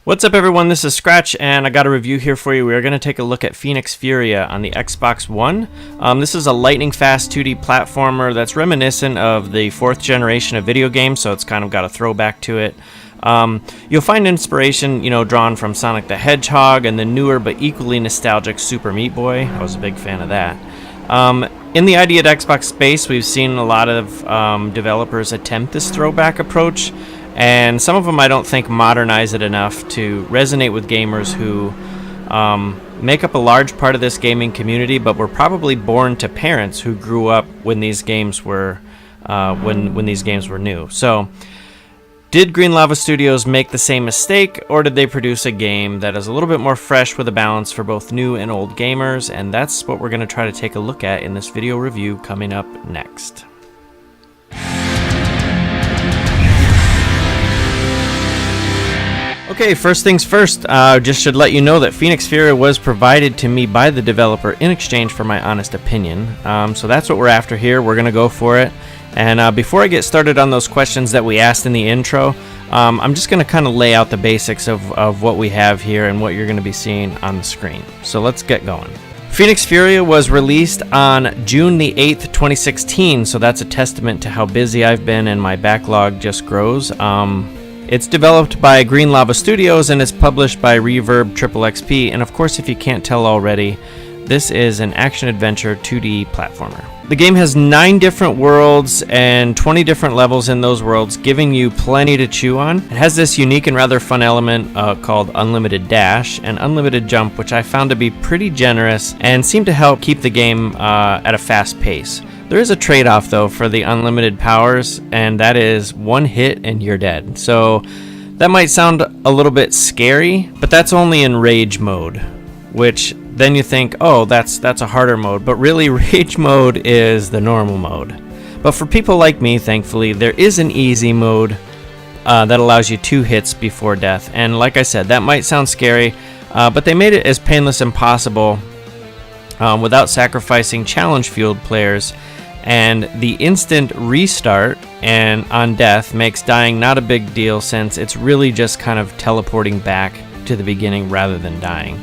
What's up everyone, this is Scratch and I got a review here for you. We are going to take a look at Fenix Furia on the Xbox One. This is a lightning fast 2D platformer that's reminiscent of the 4th generation of video games, so it's kind of got a throwback to it. You'll find inspiration, drawn from Sonic the Hedgehog and the newer but equally nostalgic Super Meatboy. I was a big fan of that. In the ID at Xbox space, we've seen a lot of developers attempt this throwback approach. And some of them I don't think modernize it enough to resonate with gamers who make up a large part of this gaming community, but were probably born to parents who grew up when these games were when these games were new. So, did Green Lava Studios make the same mistake, or did they produce a game that is a little bit more fresh with a balance for both new and old gamers? And that's what we're going to try to take a look at in this video review coming up next. Okay, first things first, just should let you know that Fenix Furia was provided to me by the developer in exchange for my honest opinion. So that's what we're after here. We're going to go for it. And before I get started on those questions that we asked in the intro, I'm just going to kind of lay out the basics of what we have here and what you're going to be seeing on the screen. So let's get going. Fenix Furia was released on June the 8th, 2016, so that's a testament to how busy I've been and my backlog just grows. It's developed by Green Lava Studios and is published by Reverb XXXP, and of course, if you can't tell already, this is an action-adventure 2D platformer. The game has 9 different worlds and 20 different levels in those worlds, giving you plenty to chew on. It has this unique and rather fun element called Unlimited Dash and Unlimited Jump, which I found to be pretty generous and seem to help keep the game at a fast pace. There is a trade-off though for the unlimited powers, and that is one hit and you're dead. So that might sound a little bit scary, but that's only in rage mode, which then you think, oh, that's a harder mode, but really rage mode is the normal mode. But for people like me, thankfully, there is an easy mode that allows you 2 hits before death. And like I said, that might sound scary, but they made it as painless as possible without sacrificing challenge-fueled players. And the instant restart and on death makes dying not a big deal, since it's really just kind of teleporting back to the beginning rather than dying.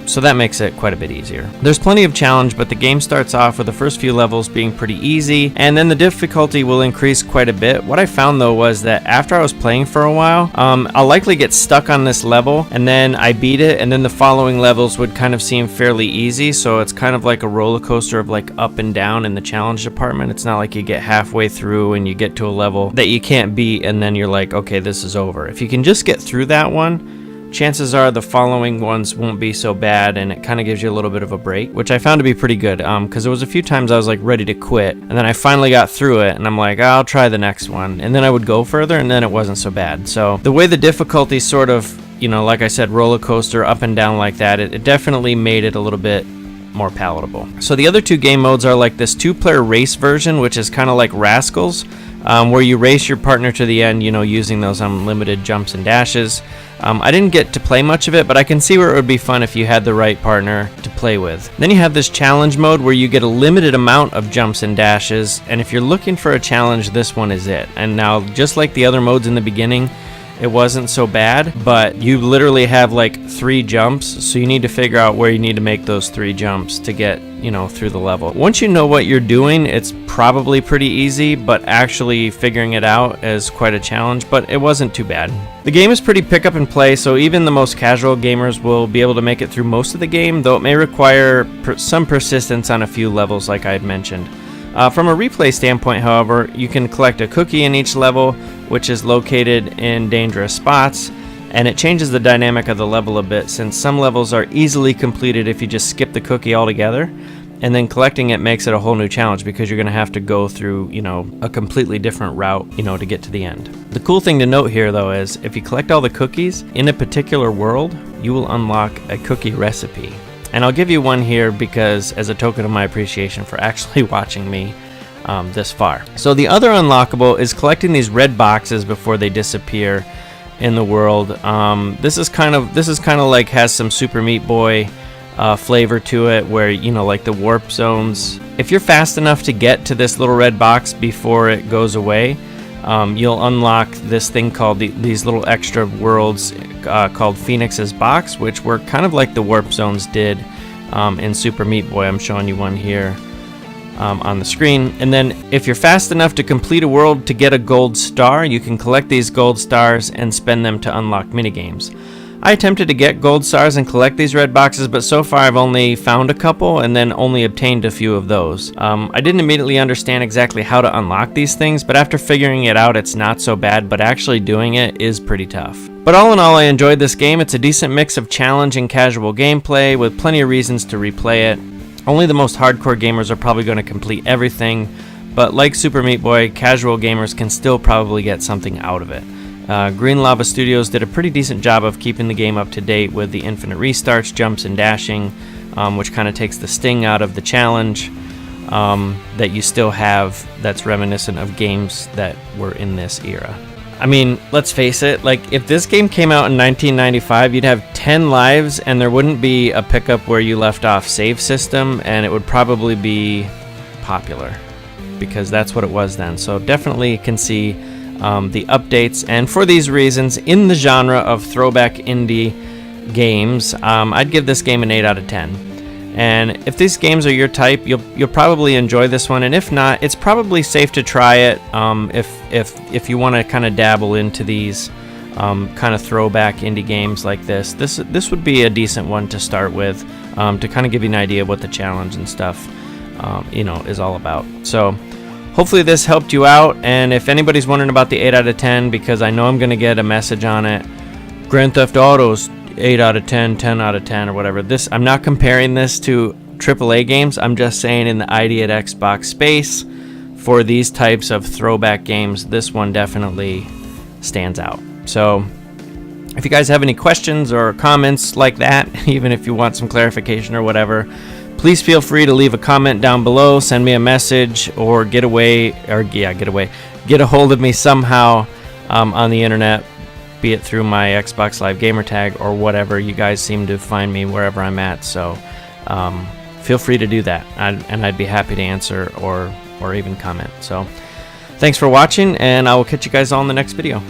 So that makes it quite a bit easier. There's plenty of challenge, but the game starts off with the first few levels being pretty easy, and then the difficulty will increase quite a bit. What I found though was that after I was playing for a while, I'll likely get stuck on this level, and then I beat it, and then the following levels would kind of seem fairly easy, so it's kind of like a roller coaster of like up and down in the challenge department. It's not like you get halfway through and you get to a level that you can't beat, and then you're like, okay, this is over. If you can just get through that one, chances are the following ones won't be so bad, and it kind of gives you a little bit of a break, which I found to be pretty good, because there was a few times I was like ready to quit, and then I finally got through it, and I'm like, I'll try the next one, and then I would go further, and then it wasn't so bad. So the way the difficulty sort of, like I said, roller coaster up and down like that, it definitely made it a little bit more palatable. So the other 2 game modes are like this 2-player race version, which is kind of like Rascals, where you race your partner to the end, using those unlimited jumps and dashes. I didn't get to play much of it, but I can see where it would be fun if you had the right partner to play with. Then you have this challenge mode where you get a limited amount of jumps and dashes, and if you're looking for a challenge, this one is it. And now, just like the other modes in the beginning, it wasn't so bad, but you literally have like 3 jumps, so you need to figure out where you need to make those 3 jumps to get, through the level. Once you know what you're doing, it's probably pretty easy, but actually figuring it out is quite a challenge, but it wasn't too bad. The game is pretty pick up and play, so even the most casual gamers will be able to make it through most of the game, though it may require some persistence on a few levels like I had mentioned. From a replay standpoint, however, you can collect a cookie in each level, which is located in dangerous spots, and it changes the dynamic of the level a bit, since some levels are easily completed if you just skip the cookie altogether, and then collecting it makes it a whole new challenge because you're going to have to go through, a completely different route, to get to the end. The cool thing to note here, though, is if you collect all the cookies in a particular world, you will unlock a cookie recipe. And I'll give you one here because as a token of my appreciation for actually watching me this far. So the other unlockable is collecting these red boxes before they disappear in the world. This is kind of like has some Super Meatboy flavor to it, where like the warp zones. If you're fast enough to get to this little red box before it goes away, you'll unlock this thing called these little extra worlds called Fenix's Box, which were kind of like the warp zones did in Super Meatboy. I'm showing you one here on the screen. And then if you're fast enough to complete a world to get a gold star, you can collect these gold stars and spend them to unlock minigames. I attempted to get gold stars and collect these red boxes, but so far I've only found a couple and then only obtained a few of those. I didn't immediately understand exactly how to unlock these things, but after figuring it out, it's not so bad, but actually doing it is pretty tough. But all in all, I enjoyed this game. It's a decent mix of challenge and casual gameplay with plenty of reasons to replay it. Only the most hardcore gamers are probably going to complete everything, but like Super Meat Boy, casual gamers can still probably get something out of it. Green Lava Studios did a pretty decent job of keeping the game up to date with the infinite restarts, jumps, and dashing, which kind of takes the sting out of the challenge that you still have that's reminiscent of games that were in this era. I mean, let's face it, like if this game came out in 1995, you'd have 10 lives and there wouldn't be a pick up where you left off save system, and it would probably be popular because that's what it was then. So definitely can see the updates, and for these reasons, in the genre of throwback indie games, I'd give this game an 8 out of 10. And if these games are your type, you'll probably enjoy this one, and if not, it's probably safe to try it if you want to kind of dabble into these kind of throwback indie games like this. This would be a decent one to start with, to kind of give you an idea of what the challenge and stuff is all about. So hopefully this helped you out, and if anybody's wondering about the 8 out of 10, because I know I'm going to get a message on it, Grand Theft Auto's 8 out of 10, 10 out of 10, or whatever. I'm not comparing this to AAA games. I'm just saying in the ID at Xbox space, for these types of throwback games, this one definitely stands out. So if you guys have any questions or comments like that, even if you want some clarification or whatever, please feel free to leave a comment down below, send me a message, or get a hold of me somehow on the internet, be it through my Xbox Live gamer tag or whatever. You guys seem to find me wherever I'm at, so feel free to do that, and I'd be happy to answer or even comment. So thanks for watching, and I will catch you guys all in the next video.